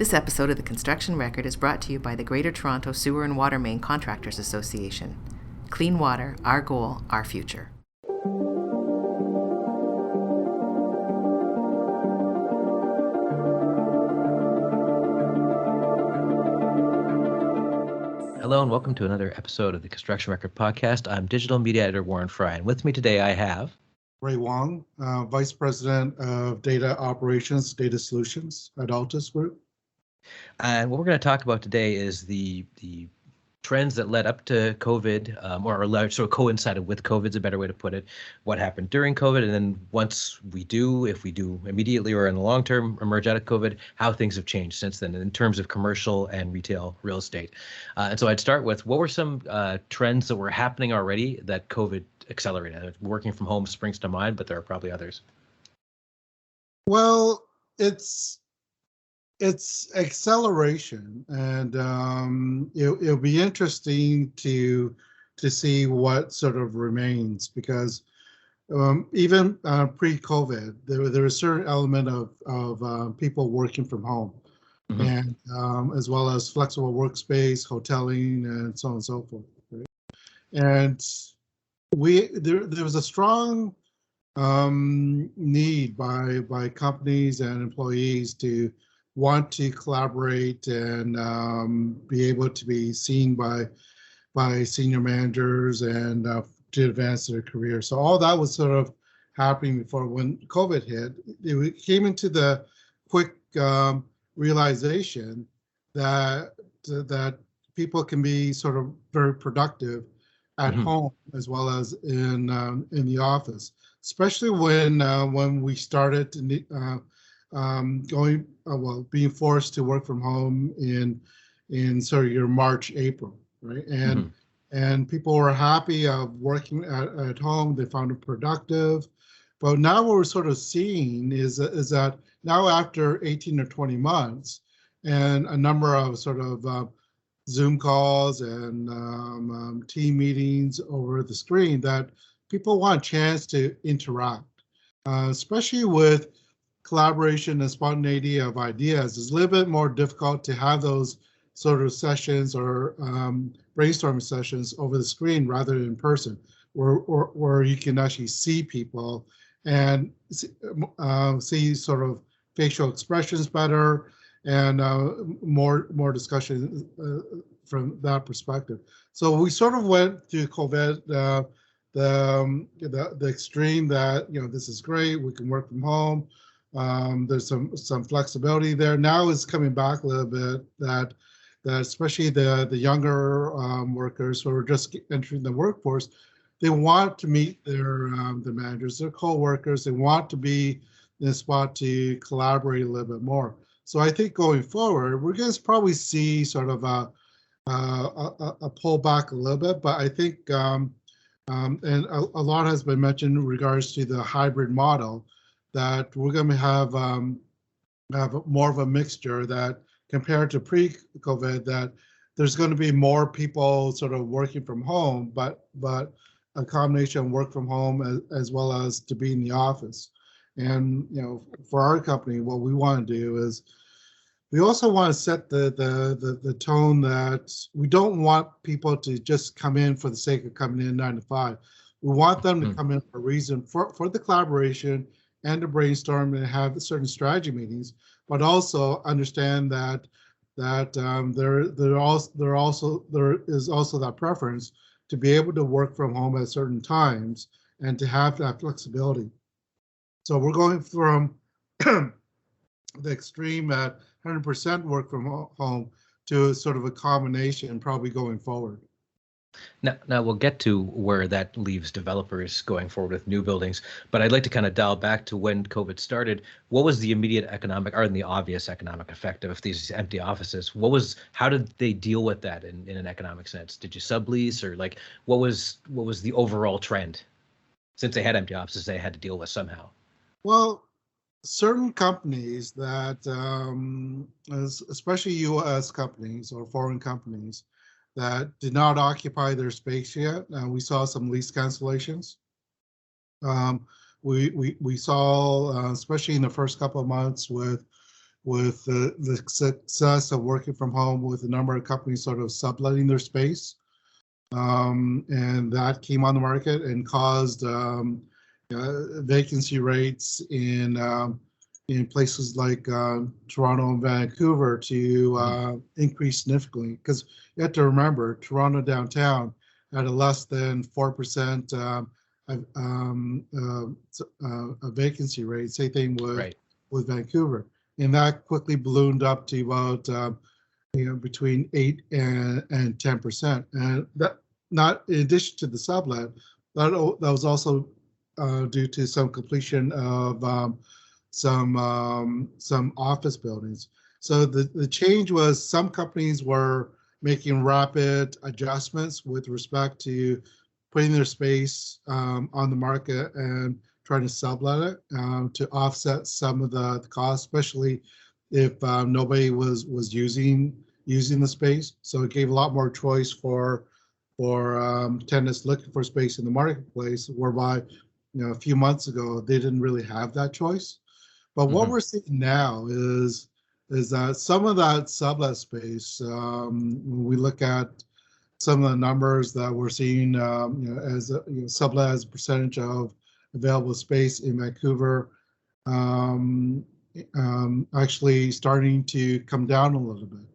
This episode of The Construction Record is brought to you by the Greater Toronto Sewer and Water Main Contractors Association. Clean water, our goal, our future. Hello and welcome to another episode of the Construction Record Podcast. I'm digital media editor Warren Frey, and with me today I have Raymond Wong, Vice President of Data Operations, Data Solutions at Altus Group. And what we're going to talk about today is the trends that led up to COVID, or sort of coincided with COVID is a better way to put it. What happened during COVID, and then once we do, if we do immediately or in the long term emerge out of COVID, how things have changed since then in terms of commercial and retail real estate. And so I'd start with, what were some trends that were happening already that COVID accelerated? Working from home springs to mind, but there are probably others. Well, it's acceleration, and it'll be interesting to see what sort of remains, because even pre-COVID, there was a certain element of people working from home, mm-hmm. and as well as flexible workspace, hoteling, and so on and so forth. Right? And there was a strong need by companies and employees to want to collaborate and be able to be seen by senior managers and to advance their career. So all that was sort of happening before. When COVID hit, it came into the quick realization that people can be sort of very productive at mm-hmm. home as well as in the office, especially when we started to being forced to work from home in sort of your March, April, right? And people were happy of working at home. They found it productive. But now what we're sort of seeing is that now after 18 or 20 months and a number of sort of Zoom calls and team meetings over the screen, that people want a chance to interact, especially with collaboration and spontaneity of ideas. It's a little bit more difficult to have those sort of sessions or brainstorming sessions over the screen rather than in person, where you can actually see people and see sort of facial expressions better and more discussion from that perspective. So we sort of went through COVID, the extreme that, this is great, we can work from home. There's some flexibility there. Now it's coming back a little bit that especially the younger workers who are just entering the workforce, they want to meet their managers, their co-workers. They want to be in a spot to collaborate a little bit more. So I think going forward, we're going to probably see sort of a pullback a little bit, but I think and a lot has been mentioned in regards to the hybrid model, that we're going to have more of a mixture, that compared to pre-COVID, that there's going to be more people sort of working from home, but a combination of work from home as well as to be in the office. And for our company, what we want to do is we also want to set the tone that we don't want people to just come in for the sake of coming in 9 to 5. We want them to come in for a reason, for the collaboration and to brainstorm and have certain strategy meetings, but also understand that there is also that preference to be able to work from home at certain times and to have that flexibility. So we're going from the extreme at 100% work from home to sort of a combination probably going forward. Now we'll get to where that leaves developers going forward with new buildings, but I'd like to kind of dial back to when COVID started. What was the immediate economic, or the obvious economic effect of these empty offices? How did they deal with that in an economic sense? Did you sublease, or like what was the overall trend? Since they had empty offices, they had to deal with somehow. Well, certain companies that, especially U.S. companies or foreign companies, that did not occupy their space yet. We saw some lease cancellations. We saw, especially in the first couple of months with with the success of working from home, with a number of companies sort of subletting their space. And that came on the market and caused vacancy rates in places like Toronto and Vancouver to increase significantly. Because you have to remember, Toronto downtown had a less than 4% a vacancy rate. Same thing with Vancouver, and that quickly ballooned up to about between 8 and 10%, and that, not in addition to the sublet, that was also due to some completion of some office buildings. So the change was some companies were making rapid adjustments with respect to putting their space on the market and trying to sublet it to offset some of the costs, especially if nobody was using the space. So it gave a lot more choice for tenants looking for space in the marketplace, whereby a few months ago they didn't really have that choice. But what we're seeing now is that some of that sublet space, when we look at some of the numbers that we're seeing as sublet as a percentage of available space in Vancouver, actually starting to come down a little bit,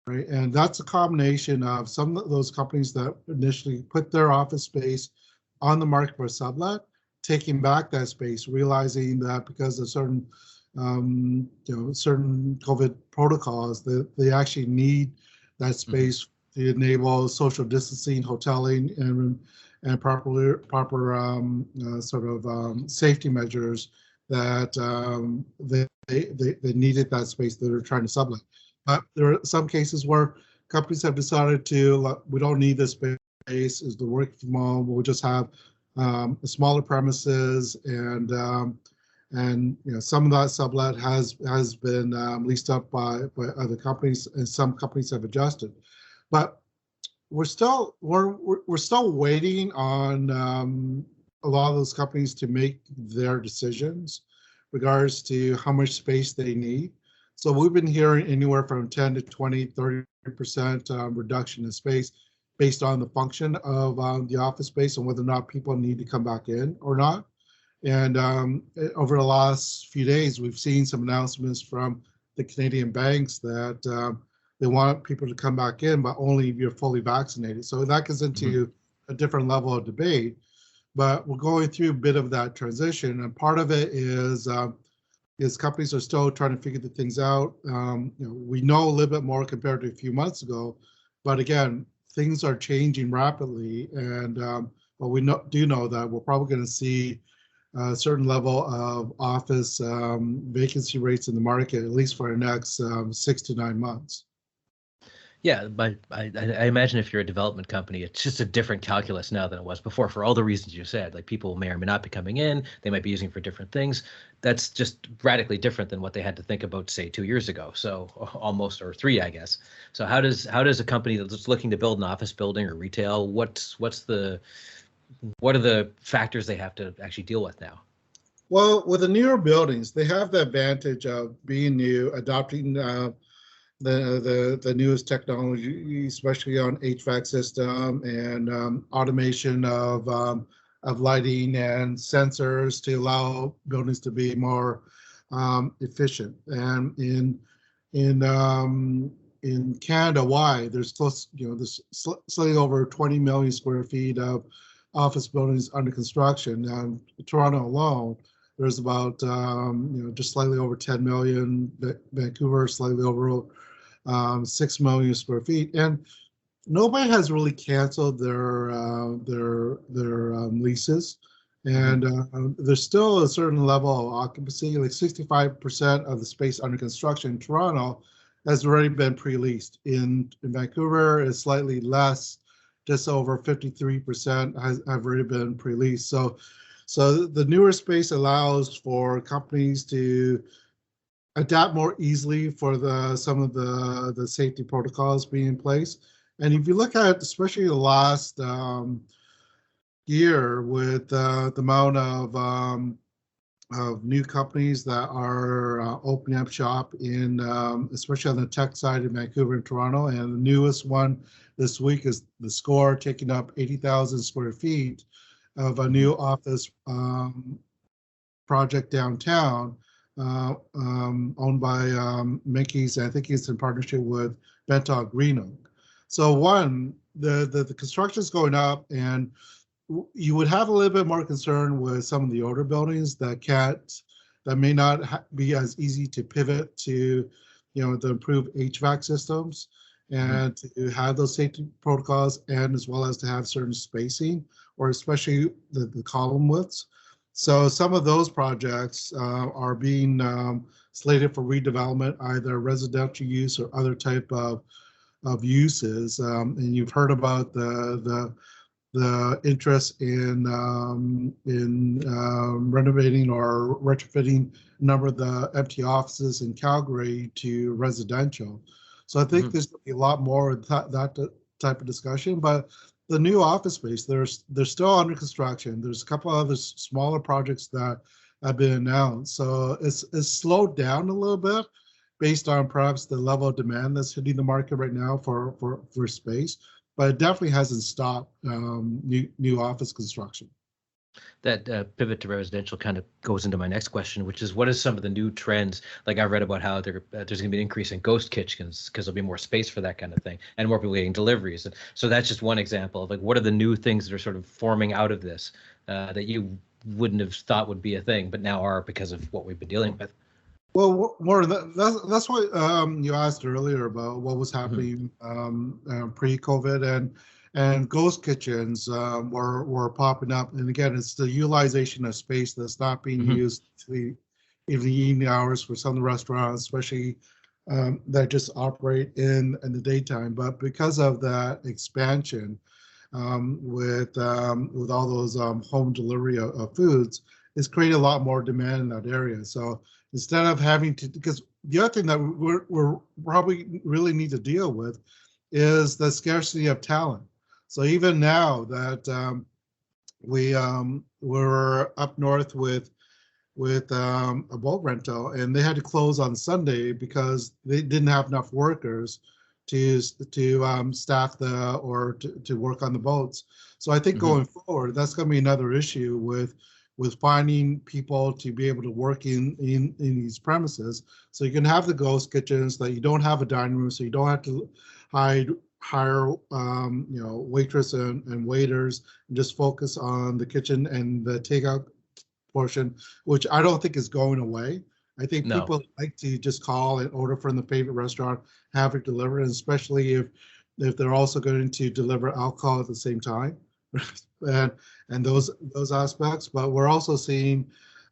right? And that's a combination of some of those companies that initially put their office space on the market for sublet, taking back that space, realizing that because of certain certain COVID protocols, that they actually need that space to enable social distancing, hoteling, and proper sort of safety measures that they needed that space that they're trying to sublet. But there are some cases where companies have decided to, we don't need this space, is the work from home, we'll just have smaller premises, and some of that sublet has been leased up by other companies, and some companies have adjusted. But we're still waiting on a lot of those companies to make their decisions regards to how much space they need. So we've been hearing anywhere from 10 to 20, 30% reduction in space based on the function of the office space and whether or not people need to come back in or not. And over the last few days, we've seen some announcements from the Canadian banks that they want people to come back in, but only if you're fully vaccinated. So that gets into a different level of debate. But we're going through a bit of that transition, and part of it is companies are still trying to figure the things out. We know a little bit more compared to a few months ago, but again, things are changing rapidly, and but we do know that we're probably going to see a certain level of office vacancy rates in the market, at least for the next 6 to 9 months. Yeah, but I imagine if you're a development company, it's just a different calculus now than it was before for all the reasons you said. Like people may or may not be coming in, they might be using for different things. That's just radically different than what they had to think about, say, 2 years ago. So almost, or 3, I guess. So how does a company that's looking to build an office building or retail, what are the factors they have to actually deal with now? Well, with the newer buildings, they have the advantage of being new, adopting the newest technology, especially on HVAC system and automation of lighting and sensors to allow buildings to be more efficient. And in Canada-wide, there's close, there's slightly over 20 million square feet of office buildings under construction. Now, in Toronto alone, there's about just slightly over 10 million. Vancouver, slightly over 6 million square feet, and nobody has really canceled their leases, and there's still a certain level of occupancy. Like 65% of the space under construction in Toronto has already been pre-leased. In Vancouver, it's slightly less, just over 53% have already been pre-leased. So the newer space allows for companies to adapt more easily for some of the safety protocols being in place. And if you look at especially the last year with the amount of of new companies that are opening up shop in, especially on the tech side in Vancouver and Toronto. And the newest one this week is the Score, taking up 80,000 square feet of a new office project downtown, owned by Mickey's. I think it's in partnership with Bentog Green Oak. So one, the construction is going up, and you would have a little bit more concern with some of the older buildings that may not be as easy to pivot to, the improved HVAC systems and to have those safety protocols, and as well as to have certain spacing, or especially the column widths. So some of those projects are being slated for redevelopment, either residential use or other type of uses. And you've heard about the interest in renovating or retrofitting a number of the empty offices in Calgary to residential. So I think there's going to be a lot more of that type of discussion. But the new office space, they're still under construction. There's a couple other smaller projects that have been announced. So it's slowed down a little bit based on perhaps the level of demand that's hitting the market right now for space. But it definitely hasn't stopped new office construction. That pivot to residential kind of goes into my next question, which is what is some of the new trends? Like I read about how there's going to be an increase in ghost kitchens because there'll be more space for that kind of thing and more people getting deliveries. And so that's just one example of like what are the new things that are sort of forming out of this that you wouldn't have thought would be a thing, but now are because of what we've been dealing with. Well, more that's what you asked earlier about what was happening pre-COVID, and ghost kitchens were popping up. And again, it's the utilization of space that's not being used in the evening hours for some of the restaurants, especially that just operate in the daytime. But because of that expansion with all those home delivery of foods, it's creating a lot more demand in that area. So instead of having to, because the other thing that we're probably really need to deal with is the scarcity of talent. So even now that we're up north with a boat rental, and they had to close on Sunday because they didn't have enough workers to staff to work on the boats. So I think going forward, that's going to be another issue with finding people to be able to work in these premises. So you can have the ghost kitchens that you don't have a dining room, so you don't have to hire waitress and waiters, and just focus on the kitchen and the takeout portion, which I don't think is going away. I think people like to just call and order from the favorite restaurant, have it delivered, and especially if they're also going to deliver alcohol at the same time. and those aspects. But we're also seeing,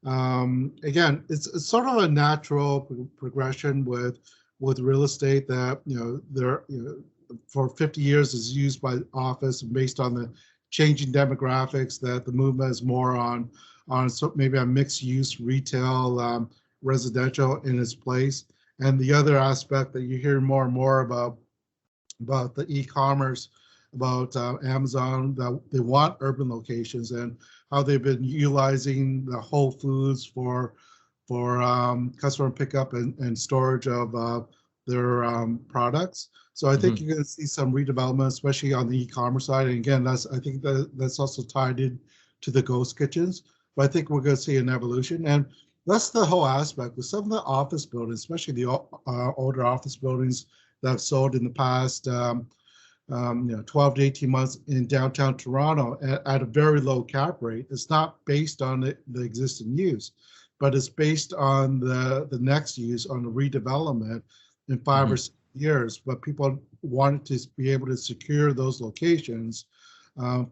again, it's sort of a natural progression with real estate that for 50 years is used by office, based on the changing demographics, that the movement is more on maybe a mixed use retail residential in its place. And the other aspect that you hear more and more about the e-commerce, about Amazon, that they want urban locations, and how they've been utilizing the Whole Foods for customer pickup and storage of their products. So I think you're going to see some redevelopment, especially on the e-commerce side. And again, I think that's also tied in to the ghost kitchens. But I think we're going to see an evolution, and that's the whole aspect with some of the office buildings, especially the older office buildings that have sold in the past 12 to 18 months in downtown Toronto at a very low cap rate. It's not based on the existing use, but it's based on the next use, on the redevelopment in 5 or 6 years. But people wanted to be able to secure those locations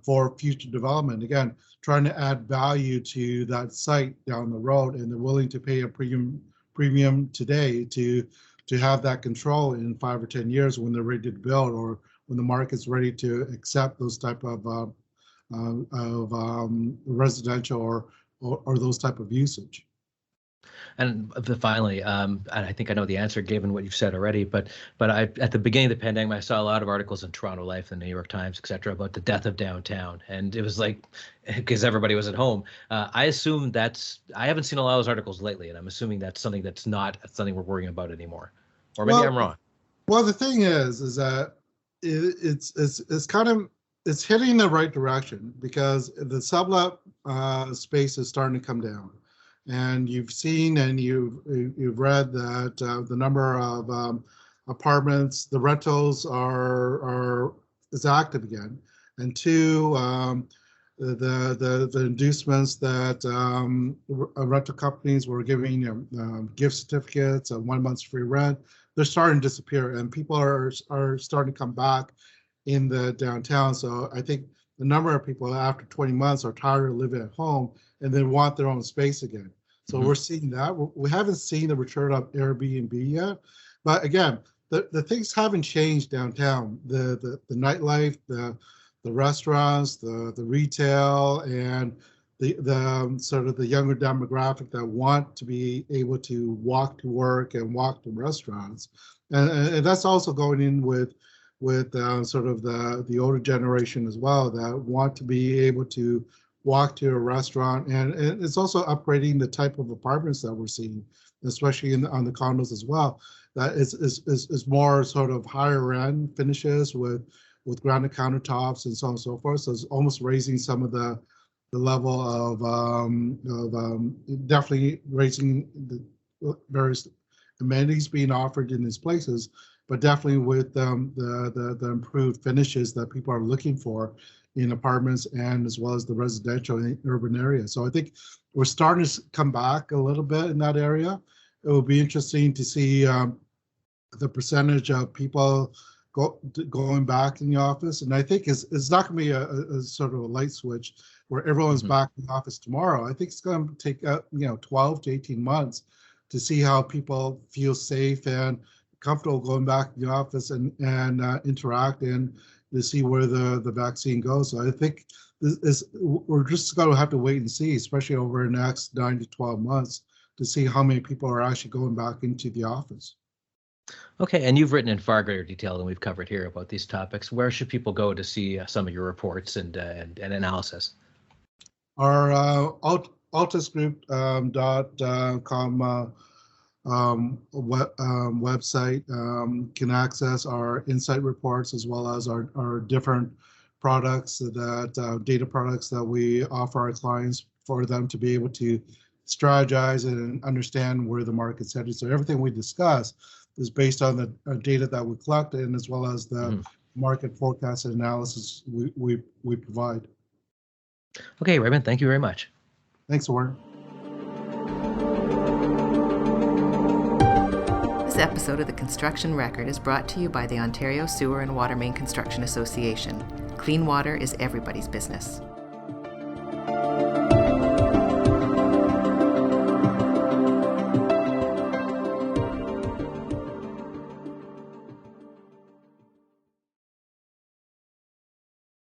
for future development. Again, trying to add value to that site down the road, and they're willing to pay a premium today to have that control in 5 or 10 years when they're ready to build, or when the market's ready to accept those type of residential or those type of usage. Finally, and I think I know the answer given what you've said already, but at the beginning of the pandemic, I saw a lot of articles in Toronto Life and the New York Times, et cetera, about the death of downtown. And it was like, because everybody was at home. I assume I haven't seen a lot of those articles lately, and I'm assuming that's something that's not something we're worrying about anymore. Or maybe I'm wrong. Well, the thing is that it's kind of, it's heading in the right direction because the sublet space is starting to come down. And you've seen and you've read that the number of apartments, the rentals is active again, and two, the inducements that rental companies were giving gift certificates of 1 month's free rent, they're starting to disappear, and people are starting to come back in the downtown. So I think the number of people after 20 months are tired of living at home and they want their own space again. So we're seeing that. We haven't seen the return of Airbnb yet, but again, the things haven't changed downtown. The nightlife, the restaurants, the retail, and the sort of the younger demographic that want to be able to walk to work and walk to restaurants, and that's also going in with sort of the older generation as well that want to be able to walk to a restaurant, and it's also upgrading the type of apartments that we're seeing, especially on the condos as well. That is more sort of higher end finishes with granite countertops and so on and so forth. So it's almost raising some of the level of definitely raising the various amenities being offered in these places, but definitely with the improved finishes that people are looking for in apartments and as well as the residential and urban areas. So I think we're starting to come back a little bit in that area. It will be interesting to see the percentage of people going back in the office. And I think it's not going to be a sort of a light switch where everyone's back in the office tomorrow. I think it's going to take 12 to 18 months to see how people feel safe and comfortable going back to the office and interact and to see where the vaccine goes. So I think we're just going to have to wait and see, especially over the next 9 to 12 months, to see how many people are actually going back into the office. Okay, and you've written in far greater detail than we've covered here about these topics. Where should people go to see some of your reports and analysis? Our altusgroup.com website can access our insight reports as well as our different products, that data products that we offer our clients for them to be able to strategize and understand where the market's headed. So everything we discuss is based on the data that we collect and as well as the market forecast and analysis we provide. Okay, Raymond, thank you very much. Thanks, Warren. This episode of The Construction Record is brought to you by the Ontario Sewer and Water Main Construction Association. Clean water is everybody's business.